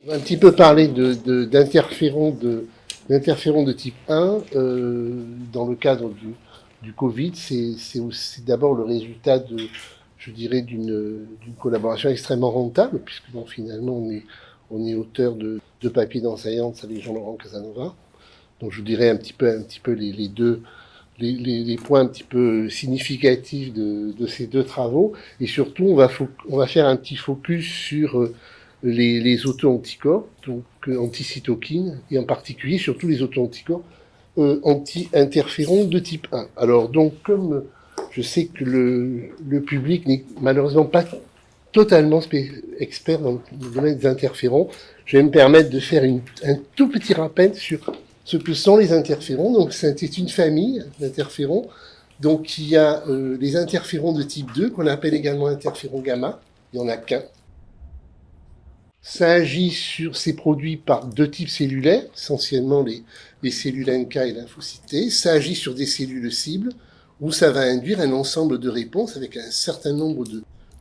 On va un petit peu parler d'interférons de type 1 dans le cadre du Covid. C'est aussi d'abord le résultat je dirais, d'une collaboration extrêmement rentable, puisque bon, finalement on est auteur de papiers dans Science avec Jean-Laurent Casanova. Donc je dirais un petit peu les deux les points un petit peu significatifs de ces deux travaux. Et surtout, on va faire un petit focus sur les auto-anticorps, donc anticytokines, et en particulier surtout les auto-anticorps anti-interférons de type 1. Alors donc, comme je sais que le public n'est malheureusement pas totalement expert dans le domaine des interférons, je vais me permettre de faire un tout petit rappel sur ce que sont les interférons. Donc c'est une famille d'interférons. Donc il y a les interférons de type 2 qu'on appelle également interférons gamma. Il n'y en a qu'un. Ça agit sur ces produits par deux types cellulaires, essentiellement les cellules NK et lymphocytes T. Ça agit sur des cellules cibles où ça va induire un ensemble de réponses avec un certain nombre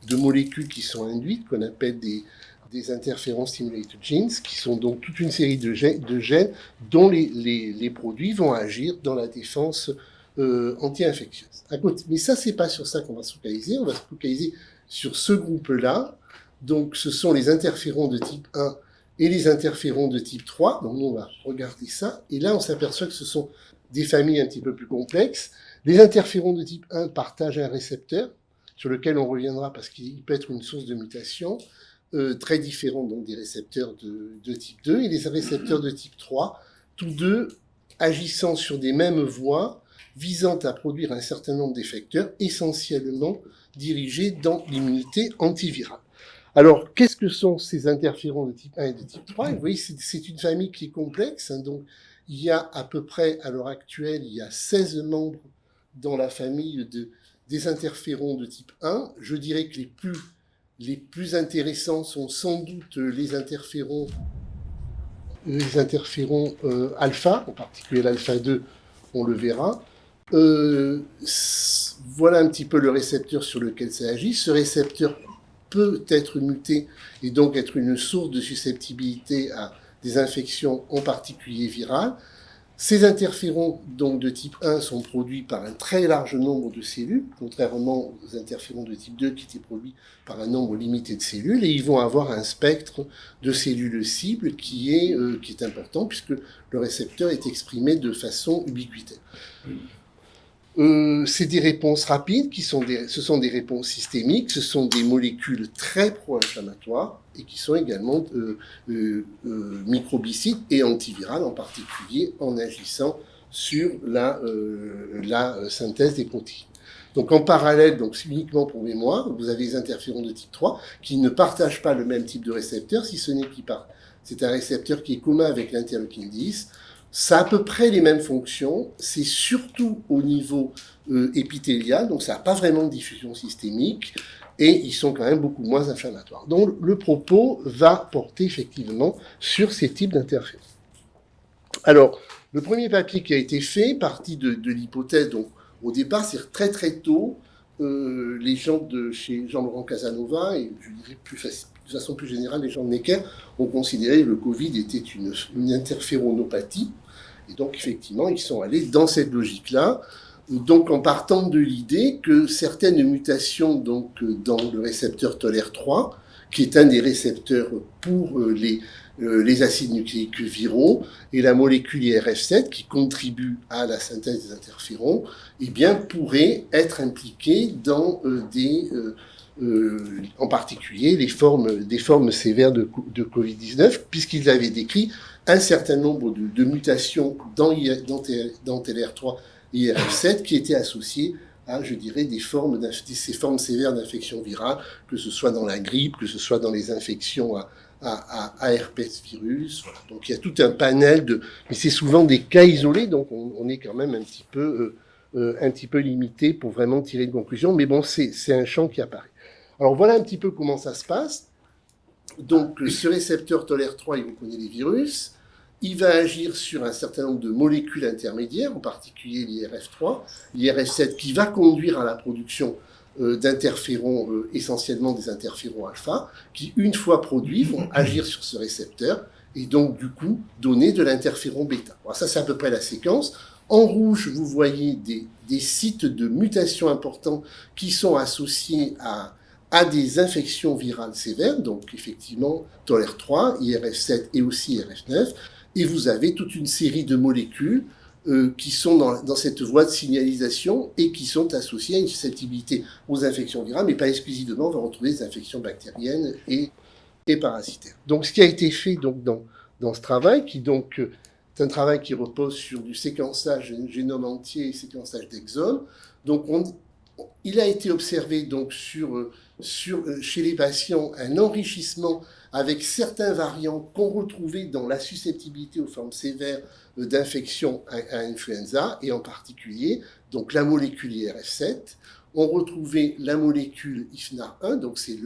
de molécules qui sont induites, qu'on appelle des interférons stimulated genes, qui sont donc toute une série de gènes dont les produits vont agir dans la défense anti-infectieuse. Mais ça, c'est pas sur ça qu'on va se focaliser. On va se focaliser sur ce groupe-là. Donc, ce sont les interférons de type 1 et les interférons de type 3. Donc, nous, on va regarder ça. Et là, on s'aperçoit que ce sont des familles un petit peu plus complexes. Les interférons de type 1 partagent un récepteur sur lequel on reviendra parce qu'il peut être une source de mutation, très différent donc des récepteurs de type 2. Et les récepteurs de type 3, tous deux agissant sur des mêmes voies, visant à produire un certain nombre d'effecteurs essentiellement dirigés dans l'immunité antivirale. Alors, qu'est-ce que sont ces interférons de type 1 et de type 3 ? Vous voyez, c'est une famille qui est complexe. Hein, donc, il y a à peu près, à l'heure actuelle, il y a 16 membres dans la famille des interférons de type 1. Je dirais que les plus intéressants sont sans doute les interférons alpha, en particulier l'alpha 2, on le verra. Voilà un petit peu le récepteur sur lequel ça agit. Ce récepteur peut être muté et donc être une source de susceptibilité à des infections, en particulier virales. Ces interférons donc de type 1 sont produits par un très large nombre de cellules, contrairement aux interférons de type 2 qui étaient produits par un nombre limité de cellules, et ils vont avoir un spectre de cellules cibles qui est important puisque le récepteur est exprimé de façon ubiquitaire. C'est des réponses rapides, ce sont des réponses systémiques, ce sont des molécules très pro-inflammatoires et qui sont également microbicides et antivirales, en particulier en agissant sur la synthèse des protéines. Donc en parallèle, donc uniquement pour mémoire, vous avez les interférons de type 3 qui ne partagent pas le même type de récepteur, si ce n'est c'est un récepteur qui est commun avec l'interleukine 10. Ça a à peu près les mêmes fonctions, c'est surtout au niveau épithélial, donc ça n'a pas vraiment de diffusion systémique, et ils sont quand même beaucoup moins inflammatoires. Donc le propos va porter effectivement sur ces types d'interférences. Alors, le premier papier qui a été fait, parti de l'hypothèse, donc au départ, c'est très très tôt, les gens de chez Jean-Laurent Casanova, et je dirais de façon plus générale, les gens de Necker, ont considéré que le Covid était une interféronopathie. Et donc, effectivement, ils sont allés dans cette logique-là, donc en partant de l'idée que certaines mutations donc, dans le récepteur TOLR3, qui est un des récepteurs pour les acides nucléiques viraux, et la molécule IRF7, qui contribue à la synthèse des interférons, eh bien, pourraient être impliquées dans en particulier des formes sévères de Covid-19, puisqu'ils avaient décrit un certain nombre de mutations dans TLR3 et IRF7 qui étaient associées à, je dirais, ces formes sévères d'infection virale, que ce soit dans la grippe, que ce soit dans les infections à herpès virus. Voilà. Donc il y a tout un panel mais c'est souvent des cas isolés, donc on est quand même un petit peu limité pour vraiment tirer une conclusion, mais bon, c'est un champ qui apparaît. Alors voilà un petit peu comment ça se passe. Donc ce récepteur TOLR3, il reconnaît les virus, il va agir sur un certain nombre de molécules intermédiaires, en particulier l'IRF3, l'IRF7, qui va conduire à la production d'interférons, essentiellement des interférons alpha, qui, une fois produits, vont agir sur ce récepteur et donc, du coup, donner de l'interféron bêta. Alors ça, c'est à peu près la séquence. En rouge, vous voyez des sites de mutation importants qui sont associés à des infections virales sévères, donc effectivement TOLR3, IRF7 et aussi IRF9, et vous avez toute une série de molécules qui sont dans cette voie de signalisation et qui sont associées à une susceptibilité aux infections virales, mais pas exclusivement, on va retrouver des infections bactériennes et parasitaires. Donc ce qui a été fait donc, dans ce travail, qui donc c'est un travail qui repose sur du séquençage génome entier et séquençage d'exomes, donc il a été observé donc chez les patients un enrichissement avec certains variants qu'on retrouvait dans la susceptibilité aux formes sévères d'infection à influenza, et en particulier donc la molécule IRF7. On retrouvait la molécule IFNAR1, donc c'est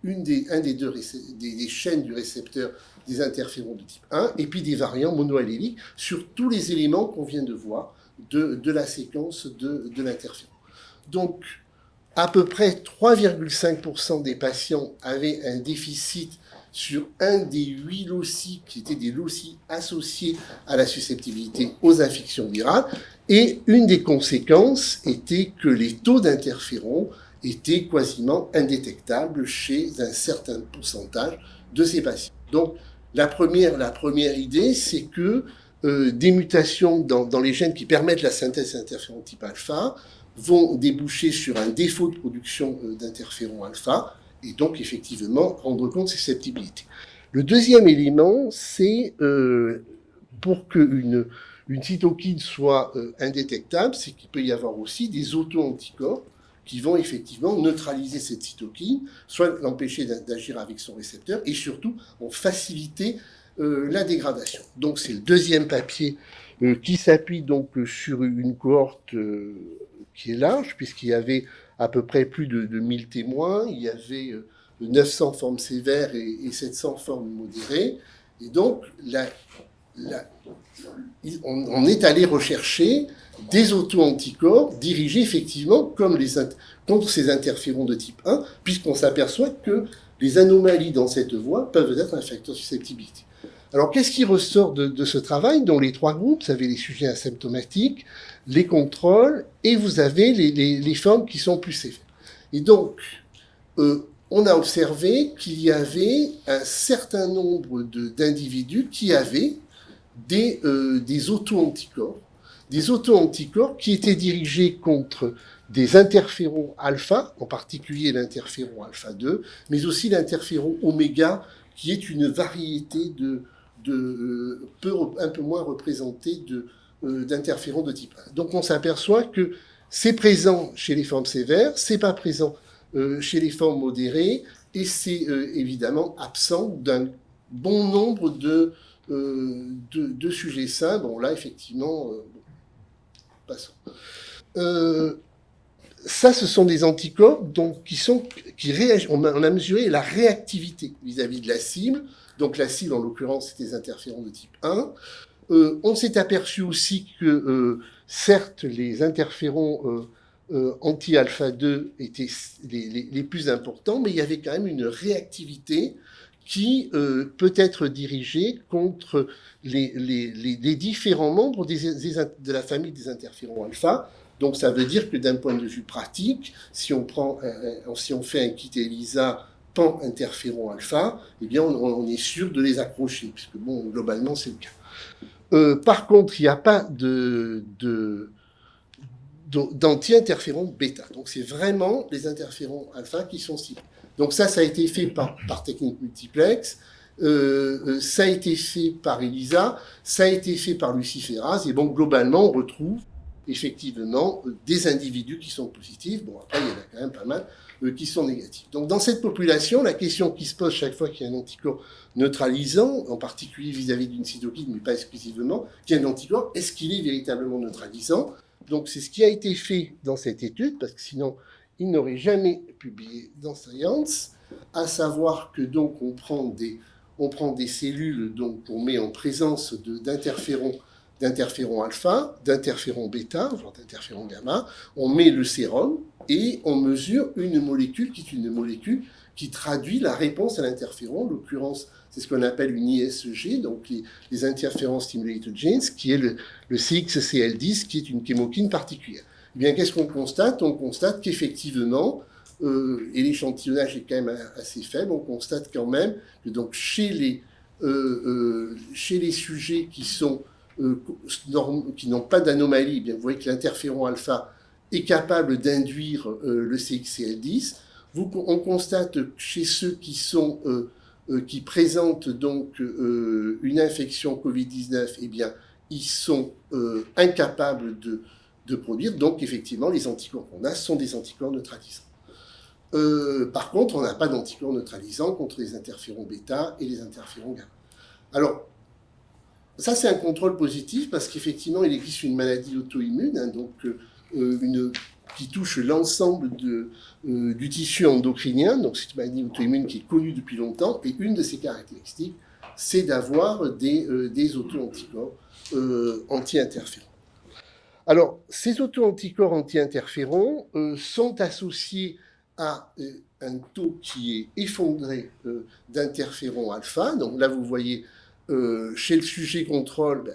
un des deux des chaînes du récepteur des interférons de type 1, et puis des variants monoalléliques sur tous les éléments qu'on vient de voir de la séquence de l'interféron. Donc, à peu près 3,5% des patients avaient un déficit sur un des 8 loci qui étaient des loci associés à la susceptibilité aux infections virales. Et une des conséquences était que les taux d'interférons étaient quasiment indétectables chez un certain pourcentage de ces patients. Donc, la première idée, c'est que des mutations dans les gènes qui permettent la synthèse d'interférons type alpha vont déboucher sur un défaut de production d'interférons alpha, et donc effectivement rendre compte de susceptibilité. Le deuxième élément, c'est pour qu'une cytokine soit indétectable, c'est qu'il peut y avoir aussi des auto-anticorps qui vont effectivement neutraliser cette cytokine, soit l'empêcher d'agir avec son récepteur, et surtout en faciliter la dégradation. Donc c'est le deuxième papier qui s'appuie donc sur une cohorte qui est large, puisqu'il y avait à peu près plus de 1000 témoins, il y avait 900 formes sévères et 700 formes modérées, et donc on est allé rechercher des auto-anticorps dirigés effectivement contre ces interférons de type 1, puisqu'on s'aperçoit que les anomalies dans cette voie peuvent être un facteur de susceptibilité. Alors, qu'est-ce qui ressort de ce travail? Dans les trois groupes, vous avez les sujets asymptomatiques, les contrôles, et vous avez les formes qui sont plus sévères. Et donc, on a observé qu'il y avait un certain nombre d'individus qui avaient des auto-anticorps, qui étaient dirigés contre des interférons alpha, en particulier l'interféron alpha 2, mais aussi l'interféron oméga, qui est une variété un peu moins représentée d'interférons de type 1. Donc on s'aperçoit que c'est présent chez les formes sévères, c'est pas présent chez les formes modérées, et c'est évidemment absent d'un bon nombre de sujets sains. Bon, là, effectivement, passons. Ça, ce sont des anticorps donc, qui réagissent. On a mesuré la réactivité vis-à-vis de la cible. Donc la cible, en l'occurrence, c'est des interférons de type 1. On s'est aperçu aussi que, certes, les interférons anti-alpha 2 étaient les plus importants, mais il y avait quand même une réactivité qui peut être dirigée contre les différents membres de la famille des interférons alpha. Donc ça veut dire que d'un point de vue pratique, si on fait un kit ELISA pan-interféron alpha, eh bien on est sûr de les accrocher, puisque bon, globalement c'est le cas. Par contre, il n'y a pas d'anti-interférons bêta. Donc c'est vraiment les interférons alpha qui sont ciblés. Donc ça a été fait par technique multiplex, ça a été fait par ELISA, ça a été fait par luciférase, et bon, globalement, on retrouve effectivement des individus qui sont positifs. Bon, après, il y en a quand même pas mal qui sont négatifs. Donc dans cette population, la question qui se pose chaque fois qu'il y a un anticorps neutralisant, en particulier vis-à-vis d'une cytokine, mais pas exclusivement, qu'il y a un anticorps, est-ce qu'il est véritablement neutralisant? Donc c'est ce qui a été fait dans cette étude, parce que sinon, il n'aurait jamais publié dans Science, à savoir que donc on prend des cellules, donc on met en présence d'interférons d'interféron alpha, d'interféron bêta, voire d'interféron gamma. On met le sérum et on mesure une molécule qui est une molécule qui traduit la réponse à l'interféron. En l'occurrence, c'est ce qu'on appelle une ISG, donc les interferon stimulated genes, qui est le CXCL10, qui est une chémokine particulière. Eh bien, qu'est-ce qu'on constate? On constate qu'effectivement, et l'échantillonnage est quand même assez faible, on constate quand même que donc chez les sujets qui n'ont pas d'anomalie, eh bien, vous voyez que l'interféron alpha est capable d'induire le CXCL10. On constate que chez ceux qui présentent donc une infection Covid-19, eh bien, ils sont incapables de produire. Donc, effectivement, les anticorps qu'on a sont des anticorps neutralisants. Par contre, on n'a pas d'anticorps neutralisants contre les interférons bêta et les interférons gamma. Alors, ça, c'est un contrôle positif parce qu'effectivement, il existe une maladie auto-immune, hein, donc qui touche l'ensemble du tissu endocrinien. Donc, c'est une maladie auto-immune qui est connue depuis longtemps. Et une de ses caractéristiques, c'est d'avoir des auto-anticorps anti-interférons. Alors, ces auto-anticorps anti-interférons sont associés à un taux qui est effondré d'interférons alpha. Donc là, vous voyez, chez le sujet contrôle,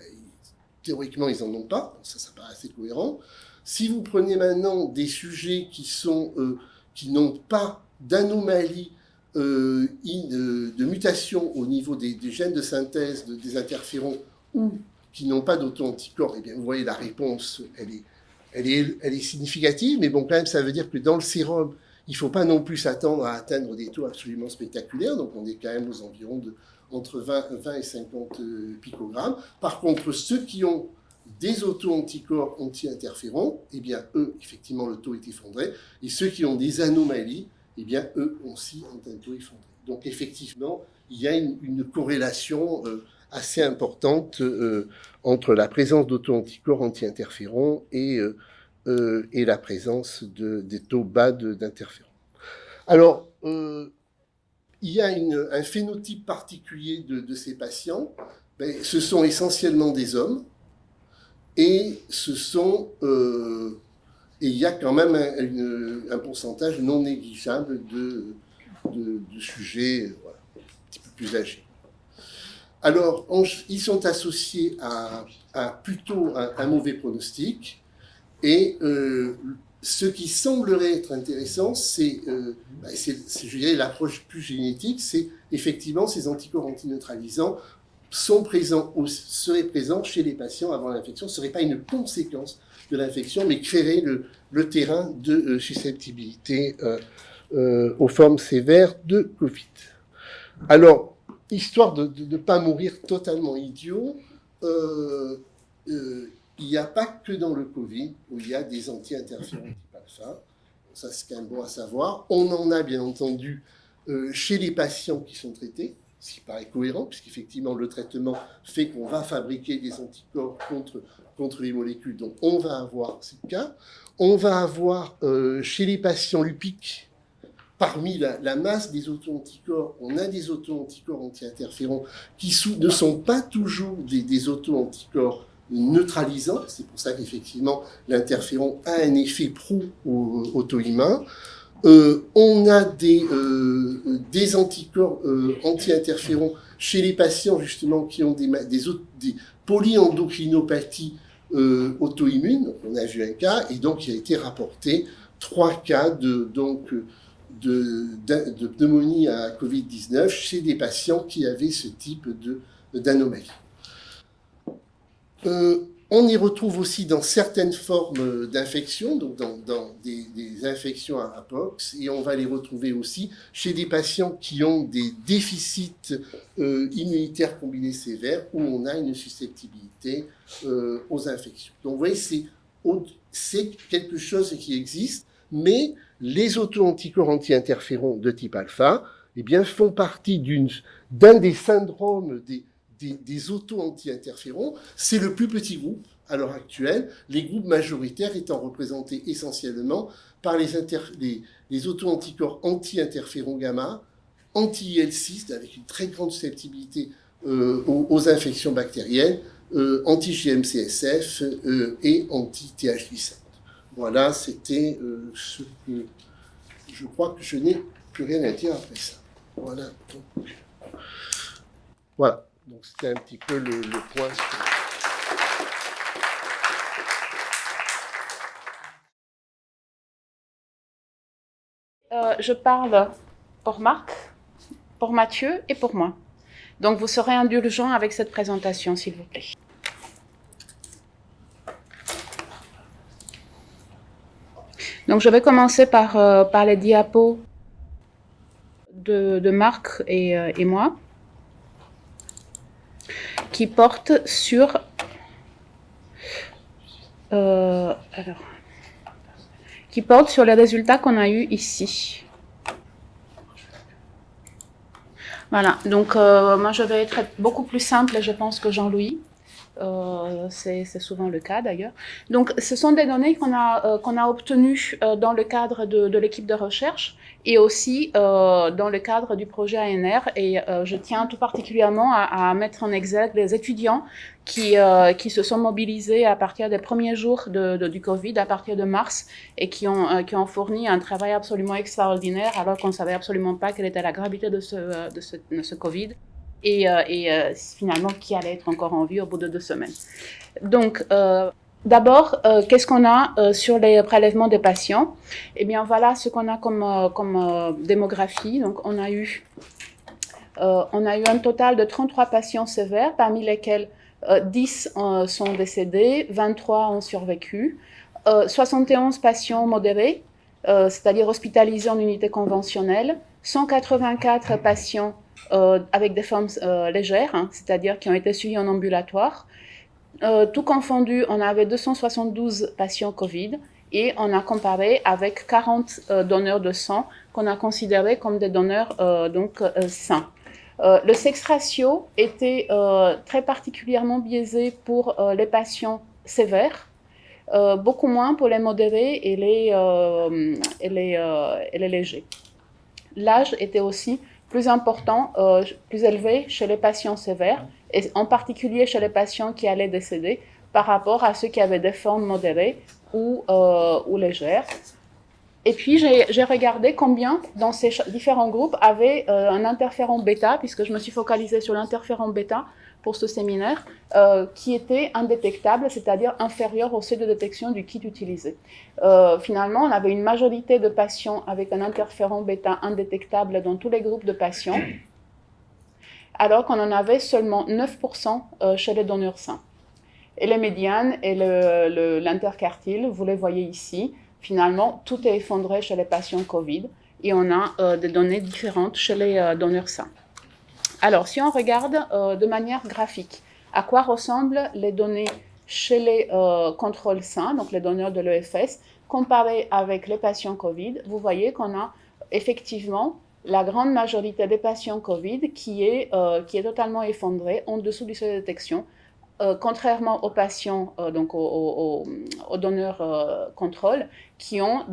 théoriquement, ils n'en ont pas. Ça paraît assez cohérent. Si vous prenez maintenant des sujets qui n'ont pas d'anomalie de mutation au niveau des gènes de synthèse des interférons ou qui n'ont pas d'auto-anticorps, eh bien, vous voyez, la réponse, elle est significative, mais bon, quand même, ça veut dire que dans le sérum, il ne faut pas non plus s'attendre à atteindre des taux absolument spectaculaires, donc on est quand même aux environs entre 20 et 50 picogrammes. Par contre, ceux qui ont des auto-anticorps anti-interférons, eh bien, eux, effectivement, le taux est effondré, et ceux qui ont des anomalies, eh bien, eux aussi ont un taux effondré. Donc, effectivement, il y a une corrélation assez importante entre la présence d'auto-anticorps anti-interférons et la présence des taux bas d'interférons. Alors, il y a un phénotype particulier de ces patients. Ce sont essentiellement des hommes et il y a quand même un pourcentage non négligeable de sujets voilà, un petit peu plus âgés. Alors, ils sont associés à plutôt un mauvais pronostic. Et ce qui semblerait être intéressant, c'est je dirais, l'approche plus génétique, c'est effectivement ces anticorps antineutralisants seraient présents chez les patients avant l'infection. Ce ne serait pas une conséquence de l'infection, mais créerait le terrain de susceptibilité aux formes sévères de Covid. Alors, histoire de ne pas mourir totalement idiot, il n'y a pas que dans le Covid où il y a des anti-interférons type alpha. Ça, c'est quand même bon à savoir. On en a, bien entendu, chez les patients qui sont traités, ce qui paraît cohérent, puisqu'effectivement, le traitement fait qu'on va fabriquer des anticorps contre les molécules. Donc, on va avoir, c'est le cas. On va avoir, chez les patients lupiques, parmi la masse des auto-anticorps, on a des auto-anticorps anti-interférons qui ne sont pas toujours des auto-anticorps neutralisant, c'est pour ça qu'effectivement l'interféron a un effet pro-auto-immun. On a des anticorps anti-interférons chez les patients justement qui ont des polyendocrinopathies auto-immunes. On a vu un cas et donc il a été rapporté 3 cas de pneumonie à Covid-19 chez des patients qui avaient ce type d'anomalie. On y retrouve aussi dans certaines formes d'infections, donc dans des infections à pox, et on va les retrouver aussi chez des patients qui ont des déficits immunitaires combinés sévères, où on a une susceptibilité aux infections. Donc vous voyez, c'est quelque chose qui existe, mais les auto-anticorps anti-interférons de type alpha eh bien, font partie d'un des syndromes des auto-anti-interférons. C'est le plus petit groupe à l'heure actuelle, les groupes majoritaires étant représentés essentiellement par les auto-anticorps anti-interférons gamma, anti-IL6, avec une très grande susceptibilité aux infections bactériennes, anti-GM-CSF et anti-TH17. Voilà, c'était ce que je crois que je n'ai plus rien à dire après ça. Voilà. Voilà. Donc c'était un petit peu le point. Je parle pour Marc, pour Mathieu et pour moi. Donc vous serez indulgents avec cette présentation, s'il vous plaît. Donc je vais commencer par les diapos de Marc et moi, qui portent sur les résultats qu'on a eus ici. Voilà, donc moi je vais être beaucoup plus simple, je pense, que Jean-Louis. C'est souvent le cas d'ailleurs. Donc ce sont des données qu'on a obtenues dans le cadre de l'équipe de recherche et aussi dans le cadre du projet ANR, et je tiens tout particulièrement à mettre en exergue les étudiants qui se sont mobilisés à partir des premiers jours du Covid, à partir de mars, et qui ont fourni un travail absolument extraordinaire alors qu'on ne savait absolument pas quelle était la gravité de ce Covid. Et finalement qui allait être encore en vie au bout de 2 semaines. Donc, d'abord, qu'est-ce qu'on a sur les prélèvements des patients? Eh bien, voilà ce qu'on a comme démographie. Donc, on a eu un total de 33 patients sévères, parmi lesquels 10 sont décédés, 23 ont survécu, 71 patients modérés, c'est-à-dire hospitalisés en unité conventionnelle, 184 patients avec des formes légères, hein, c'est-à-dire qui ont été suivis en ambulatoire. Tout confondu, on avait 272 patients Covid et on a comparé avec 40 donneurs de sang qu'on a considérés comme des donneurs sains. Le sex ratio était très particulièrement biaisé pour les patients sévères, beaucoup moins pour les modérés et les légers. L'âge était aussi plus important, plus élevé chez les patients sévères, et en particulier chez les patients qui allaient décéder, par rapport à ceux qui avaient des formes modérées ou légères. Et puis, j'ai regardé combien, dans ces différents groupes, avaient un interféron bêta, puisque je me suis focalisée sur l'interféron bêta pour ce séminaire, qui était indétectable, c'est-à-dire inférieur au seuil de détection du kit utilisé. Finalement, on avait une majorité de patients avec un interféron bêta indétectable dans tous les groupes de patients, alors qu'on en avait seulement 9% chez les donneurs sains. Et les médianes et l'interquartile, vous les voyez ici. Finalement, tout est effondré chez les patients Covid et on a des données différentes chez les donneurs sains. Alors, si on regarde de manière graphique, à quoi ressemblent les données chez les contrôles sains, donc les donneurs de l'EFS, comparés avec les patients Covid, vous voyez qu'on a effectivement la grande majorité des patients Covid qui est totalement effondrée en dessous du seuil de détection, contrairement aux patients, donc aux donneurs contrôle, qui ont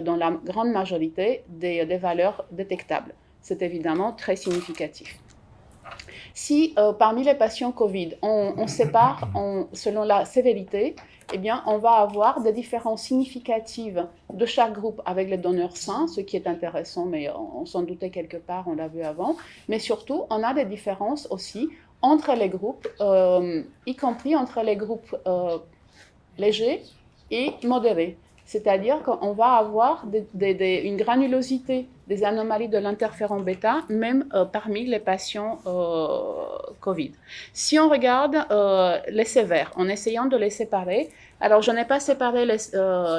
dans la grande majorité des valeurs détectables. C'est évidemment très significatif. Si parmi les patients Covid, on sépare selon la sévérité, eh bien, on va avoir des différences significatives de chaque groupe avec les donneurs sains, ce qui est intéressant, mais on s'en doutait quelque part, on l'a vu avant. Mais surtout, on a des différences aussi entre les groupes, y compris entre les groupes légers et modérés. C'est-à-dire qu'on va avoir une granulosité des anomalies de l'interféron bêta, même parmi les patients Covid. Si on regarde les sévères, en essayant de les séparer, alors je n'ai pas séparé les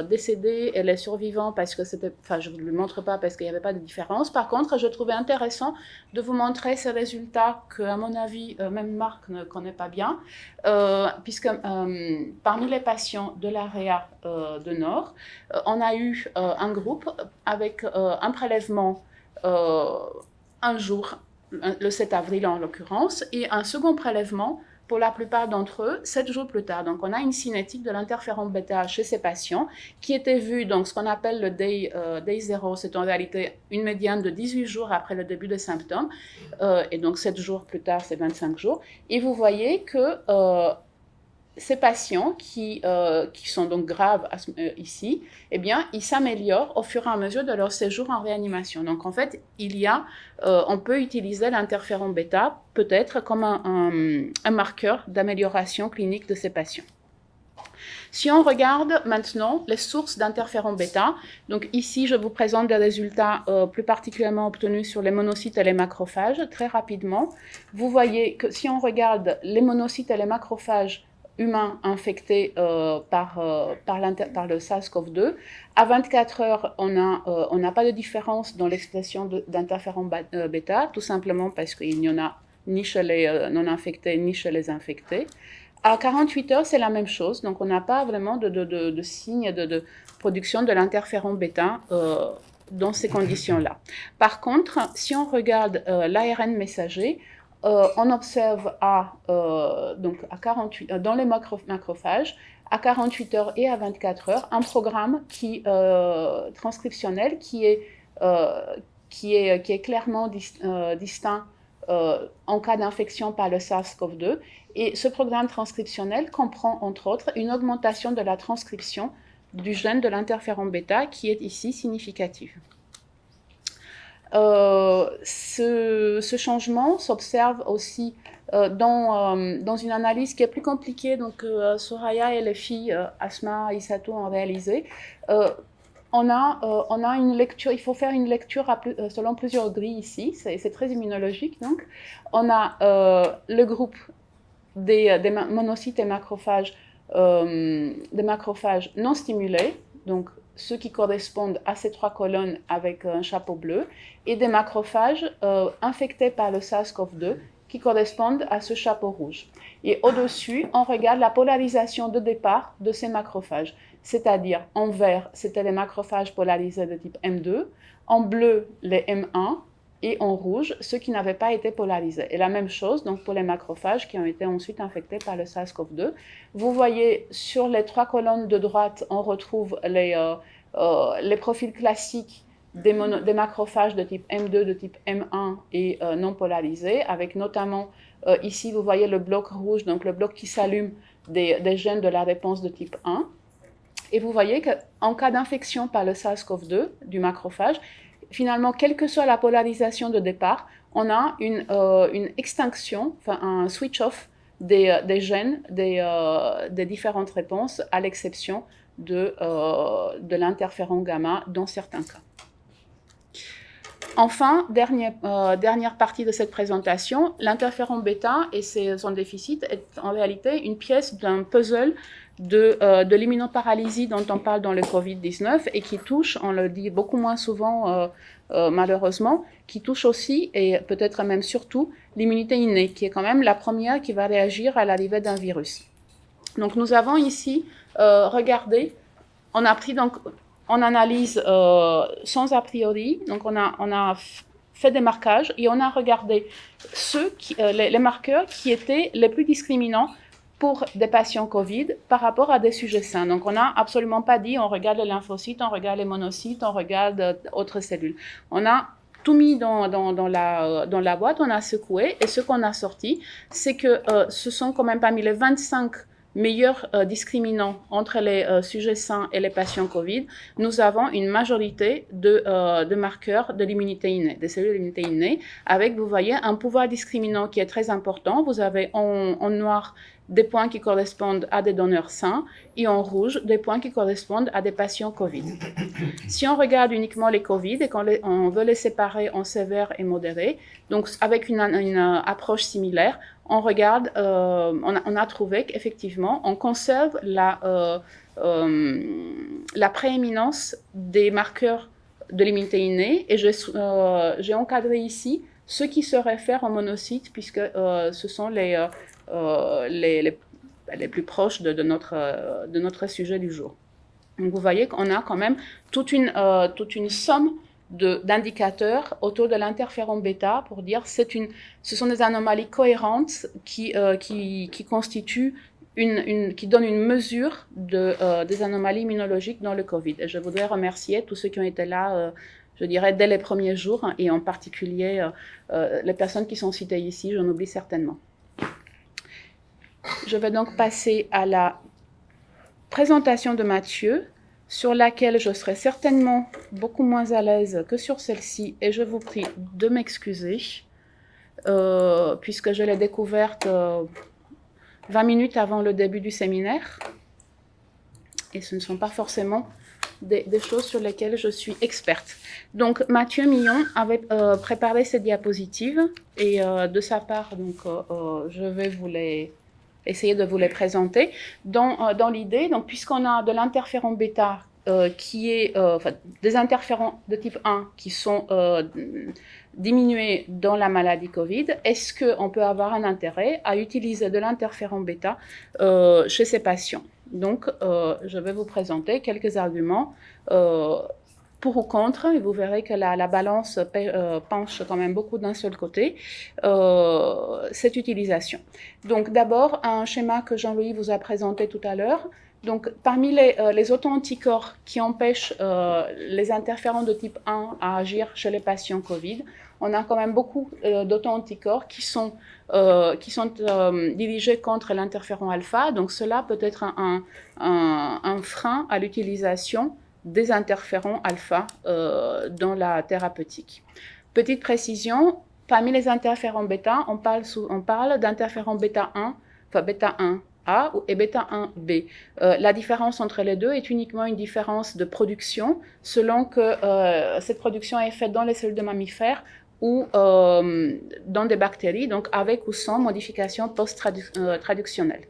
décédés et les survivants parce que je ne vous le montre pas parce qu'il n'y avait pas de différence. Par contre, je trouvais intéressant de vous montrer ces résultats que, à mon avis, même Marc ne connaît pas bien, puisque parmi les patients de l'AREA de Nord, on a eu un groupe avec un prélèvement un jour, le 7 avril en l'occurrence, et un second prélèvement pour la plupart d'entre eux 7 jours plus tard. Donc on a une cinétique de l'interféron bêta chez ces patients qui était vue, donc ce qu'on appelle le day 0, c'est en réalité une médiane de 18 jours après le début des symptômes, et donc 7 jours plus tard, c'est 25 jours. Et vous voyez que ces patients qui sont donc graves ici, eh bien, ils s'améliorent au fur et à mesure de leur séjour en réanimation. Donc, en fait, on peut utiliser l'interféron bêta peut-être comme un marqueur d'amélioration clinique de ces patients. Si on regarde maintenant les sources d'interféron bêta, donc ici je vous présente des résultats plus particulièrement obtenus sur les monocytes et les macrophages. Très rapidement, vous voyez que si on regarde les monocytes et les macrophages humains infectés par le SARS-CoV-2, à 24 heures, on n'a pas de différence dans l'expression d'interféron bêta, tout simplement parce qu'il n'y en a ni chez les non-infectés ni chez les infectés. À 48 heures, c'est la même chose, donc on n'a pas vraiment de signe de production de l'interféron bêta dans ces conditions-là. Par contre, si on regarde l'ARN messager, on observe dans les macrophages, à 48 heures et à 24 heures, un programme transcriptionnel qui est clairement distinct en cas d'infection par le SARS-CoV-2. Et ce programme transcriptionnel comprend, entre autres, une augmentation de la transcription du gène de l'interféron bêta qui est ici significative. Ce changement s'observe aussi dans une analyse qui est plus compliquée, donc Soraya et les filles Asma et Isatou ont réalisé. On a une lecture, il faut faire une lecture selon plusieurs grilles ici, c'est très immunologique. Donc, on a le groupe des monocytes et macrophages, des macrophages non stimulés, donc ceux qui correspondent à ces trois colonnes avec un chapeau bleu, et des macrophages infectés par le SARS-CoV-2 qui correspondent à ce chapeau rouge. Et au-dessus, on regarde la polarisation de départ de ces macrophages, c'est-à-dire en vert, c'était les macrophages polarisés de type M2, en bleu, les M1, et en rouge, ceux qui n'avaient pas été polarisés. Et la même chose donc pour les macrophages qui ont été ensuite infectés par le SARS-CoV-2. Vous voyez sur les trois colonnes de droite, on retrouve les profils classiques des macrophages de type M2, de type M1 et non polarisés, avec notamment ici vous voyez le bloc rouge, donc le bloc qui s'allume des gènes de la réponse de type 1. Et vous voyez qu'en cas d'infection par le SARS-CoV-2 du macrophage, finalement, quelle que soit la polarisation de départ, on a une extinction, enfin un switch-off des gènes des différentes réponses, à l'exception de l'interféron gamma dans certains cas. Enfin, dernière partie de cette présentation, l'interféron bêta et son déficit est en réalité une pièce d'un puzzle de l'immunoparalysie dont on parle dans le Covid-19 et qui touche, on le dit beaucoup moins souvent malheureusement, qui touche aussi et peut-être même surtout l'immunité innée, qui est quand même la première qui va réagir à l'arrivée d'un virus. Donc nous avons ici regardé, on a pris donc en analyse sans a priori, donc on a fait des marquages et on a regardé les marqueurs qui étaient les plus discriminants pour des patients Covid par rapport à des sujets sains. Donc, on n'a absolument pas dit on regarde les lymphocytes, on regarde les monocytes, on regarde autres cellules. On a tout mis dans la boîte, on a secoué, et ce qu'on a sorti, c'est que ce sont quand même parmi les 25 meilleurs discriminants entre les sujets sains et les patients Covid, nous avons une majorité de marqueurs de l'immunité innée, des cellules de l'immunité innée, avec, vous voyez, un pouvoir discriminant qui est très important. Vous avez en noir des points qui correspondent à des donneurs sains et en rouge des points qui correspondent à des patients Covid. Si on regarde uniquement les Covid et qu'on veut les séparer en sévères et modérés, donc avec une approche similaire, on regarde, on a trouvé qu'effectivement, on conserve la prééminence des marqueurs de l'immunité innée, et j'ai encadré ici ceux qui se réfèrent aux monocytes, puisque ce sont les plus proches de notre sujet du jour. Donc vous voyez qu'on a quand même toute une somme d'indicateurs autour de l'interféron bêta pour dire ce sont des anomalies cohérentes qui constituent qui donnent une mesure des anomalies immunologiques dans le Covid. Et je voudrais remercier tous ceux qui ont été là, je dirais, dès les premiers jours, et en particulier les personnes qui sont citées ici, j'en oublie certainement. Je vais donc passer à la présentation de Mathieu, sur laquelle je serai certainement beaucoup moins à l'aise que sur celle-ci, et je vous prie de m'excuser, puisque je l'ai découverte 20 minutes avant le début du séminaire, et ce ne sont pas forcément des choses sur lesquelles je suis experte. Donc, Mathieu Millon avait préparé ces diapositives, et de sa part, donc, je vais essayer de vous les présenter. Dans l'idée, donc, puisqu'on a de l'interféron bêta qui est des interférons de type 1 qui sont diminués dans la maladie Covid, est-ce qu'on peut avoir un intérêt à utiliser de l'interféron bêta chez ces patients? Donc, je vais vous présenter quelques arguments pour ou contre, et vous verrez que la balance penche quand même beaucoup d'un seul côté, cette utilisation. Donc, d'abord, un schéma que Jean-Louis vous a présenté tout à l'heure. Donc, parmi les auto-anticorps qui empêchent les interférons de type 1 à agir chez les patients Covid, on a quand même beaucoup d'auto-anticorps qui sont dirigés contre l'interféron alpha. Donc, cela peut être un frein à l'utilisation des interférons alpha dans la thérapeutique. Petite précision, parmi les interférons bêta, on parle d'interférons bêta 1, enfin bêta 1, A et bêta 1B. La différence entre les deux est uniquement une différence de production, selon que cette production est faite dans les cellules de mammifères ou dans des bactéries, donc avec ou sans modification post-traductionnelle.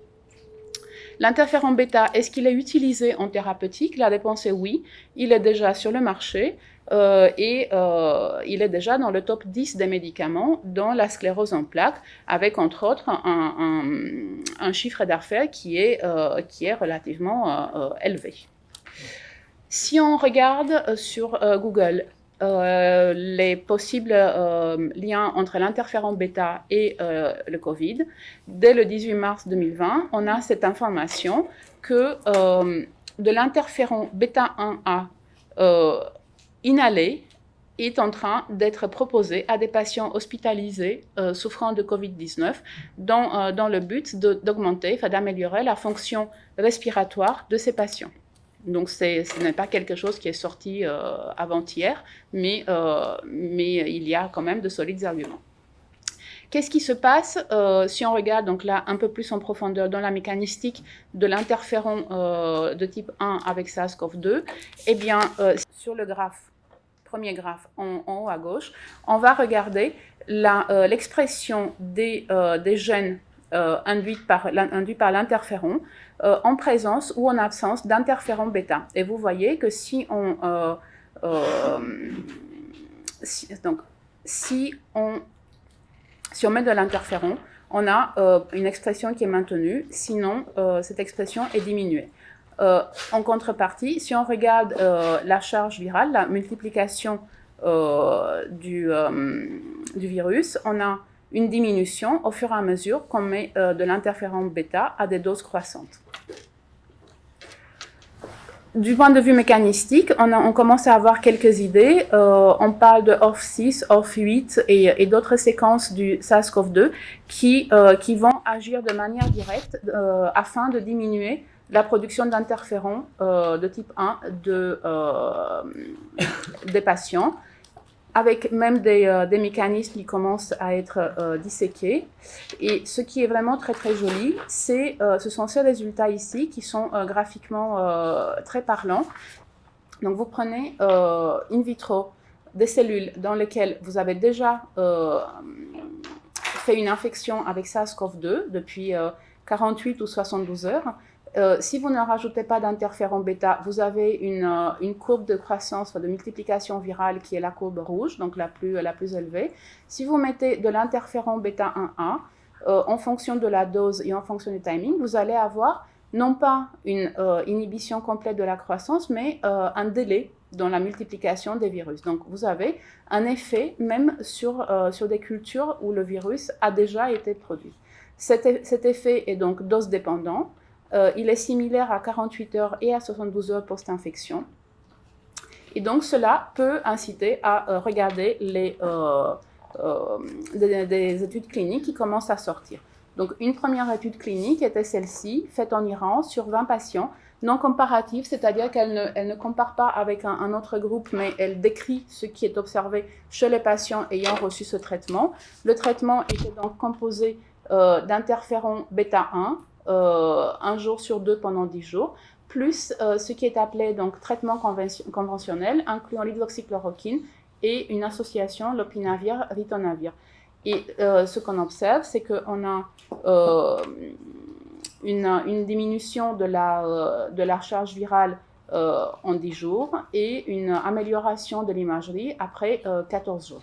L'interféron bêta, est-ce qu'il est utilisé en thérapeutique? La réponse est oui. Il est déjà sur le marché et il est déjà dans le top 10 des médicaments dans la sclérose en plaques, avec entre autres un chiffre d'affaires qui est relativement élevé. Si on regarde sur Google les possibles liens entre l'interféron bêta et le Covid, dès le 18 mars 2020, on a cette information que de l'interféron bêta 1A inhalé est en train d'être proposé à des patients hospitalisés souffrant de Covid-19 dans le but d'augmenter, d'améliorer la fonction respiratoire de ces patients. Donc, ce n'est pas quelque chose qui est sorti avant-hier, mais il y a quand même de solides arguments. Qu'est-ce qui se passe si on regarde donc là un peu plus en profondeur dans la mécanistique de l'interféron de type 1 avec SARS-CoV-2? Eh bien, sur le premier graphe en haut à gauche, on va regarder l'expression des gènes induits par l'interféron en présence ou en absence d'interféron bêta. Et vous voyez que si on met de l'interféron, on a une expression qui est maintenue, sinon cette expression est diminuée. En contrepartie, si on regarde la charge virale, la multiplication du virus, on a une diminution au fur et à mesure qu'on met de l'interféron bêta à des doses croissantes. Du point de vue mécanistique, on commence à avoir quelques idées. On parle de ORF6, ORF8 et d'autres séquences du SARS-CoV-2 qui vont agir de manière directe afin de diminuer la production d'interférons de type 1 des patients, avec même des mécanismes qui commencent à être disséqués. Et ce qui est vraiment très très joli, ce sont ces résultats ici qui sont graphiquement très parlants. Donc vous prenez in vitro des cellules dans lesquelles vous avez déjà fait une infection avec SARS-CoV-2 depuis 48 ou 72 heures. Si vous ne rajoutez pas d'interféron bêta, vous avez une courbe de croissance, de multiplication virale qui est la courbe rouge, donc la plus élevée. Si vous mettez de l'interféron bêta 1A, en fonction de la dose et en fonction du timing, vous allez avoir non pas une inhibition complète de la croissance, mais un délai dans la multiplication des virus. Donc vous avez un effet même sur des cultures où le virus a déjà été produit. Cet effet est donc dose dépendant. Il est similaire à 48 heures et à 72 heures post-infection. Et donc, cela peut inciter à regarder des études cliniques qui commencent à sortir. Donc, une première étude clinique était celle-ci, faite en Iran sur 20 patients, non comparative, c'est-à-dire qu'elle ne compare pas avec un autre groupe, mais elle décrit ce qui est observé chez les patients ayant reçu ce traitement. Le traitement était donc composé d'interféron bêta-1, un jour sur 2 pendant 10 jours, plus ce qui est appelé donc traitement conventionnel, incluant l'hydroxychloroquine et une association lopinavir-ritonavir. Et ce qu'on observe, c'est qu'on a une diminution de la charge virale en 10 jours et une amélioration de l'imagerie après 14 jours.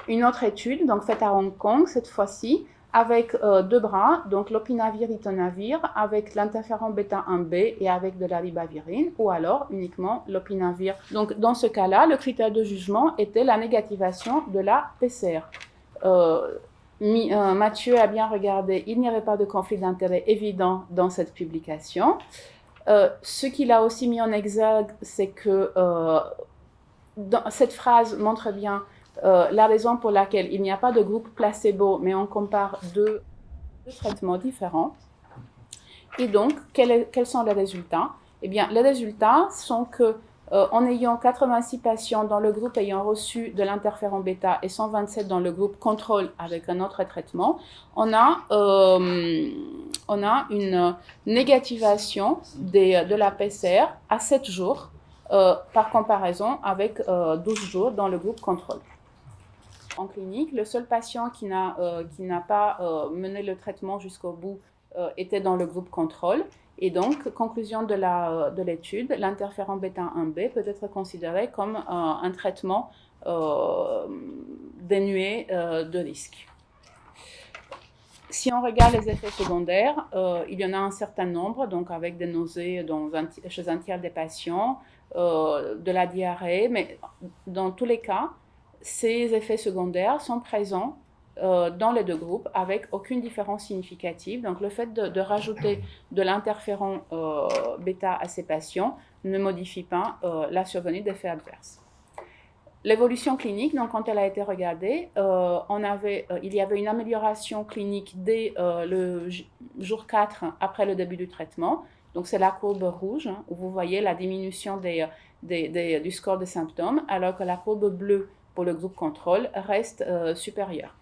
Une autre étude, donc faite à Hong Kong cette fois-ci, avec 2 bras, donc lopinavir-ritonavir, avec l'interféron bêta-1b et avec de la ribavirine, ou alors uniquement lopinavir. Donc dans ce cas-là, le critère de jugement était la négativation de la PCR. Mathieu a bien regardé, il n'y avait pas de conflit d'intérêt évident dans cette publication. Ce qu'il a aussi mis en exergue, c'est que cette phrase montre bien la raison pour laquelle il n'y a pas de groupe placebo, mais on compare deux traitements différents. Et donc, quels sont les résultats? Eh bien, les résultats sont que en ayant 86 patients dans le groupe ayant reçu de l'interféron bêta et 127 dans le groupe contrôle avec un autre traitement, on a une négativation de la PCR à 7 jours par comparaison avec 12 jours dans le groupe contrôle. En clinique, le seul patient qui n'a pas mené le traitement jusqu'au bout était dans le groupe contrôle. Et donc, conclusion de l'étude, l'interféron bêta-1b peut être considéré comme un traitement dénué de risque. Si on regarde les effets secondaires, il y en a un certain nombre, donc avec des nausées chez un tiers des patients, de la diarrhée, mais dans tous les cas, ces effets secondaires sont présents dans les 2 groupes avec aucune différence significative. Donc le fait de rajouter de l'interféron bêta à ces patients ne modifie pas la survenue d'effets adverses. L'évolution clinique, donc quand elle a été regardée, il y avait une amélioration clinique dès le jour 4 après le début du traitement. Donc c'est la courbe rouge, hein, où vous voyez la diminution du score des symptômes, alors que la courbe bleue pour le groupe contrôle reste supérieure.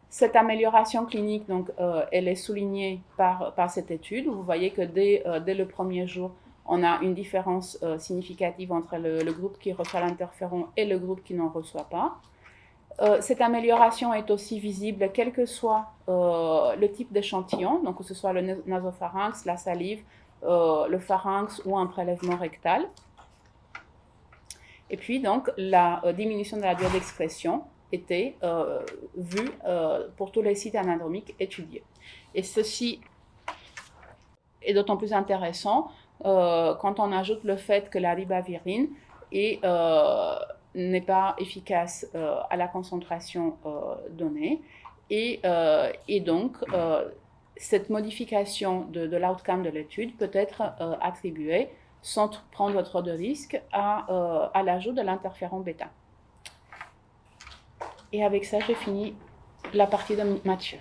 Cette amélioration clinique, donc, elle est soulignée par cette étude. Vous voyez que dès le premier jour, on a une différence significative entre le groupe qui reçoit l'interféron et le groupe qui n'en reçoit pas. Cette amélioration est aussi visible quel que soit le type d'échantillon, donc que ce soit le nasopharynx, la salive, le pharynx ou un prélèvement rectal. Et puis, donc, la diminution de la durée d'expression était vue pour tous les sites anadromiques étudiés. Et ceci est d'autant plus intéressant quand on ajoute le fait que la ribavirine n'est pas efficace à la concentration donnée. Et donc, cette modification de l'outcome de l'étude peut être attribuée sans prendre trop de risques à l'ajout de l'interféron bêta. Et avec ça, j'ai fini la partie de Mathieu.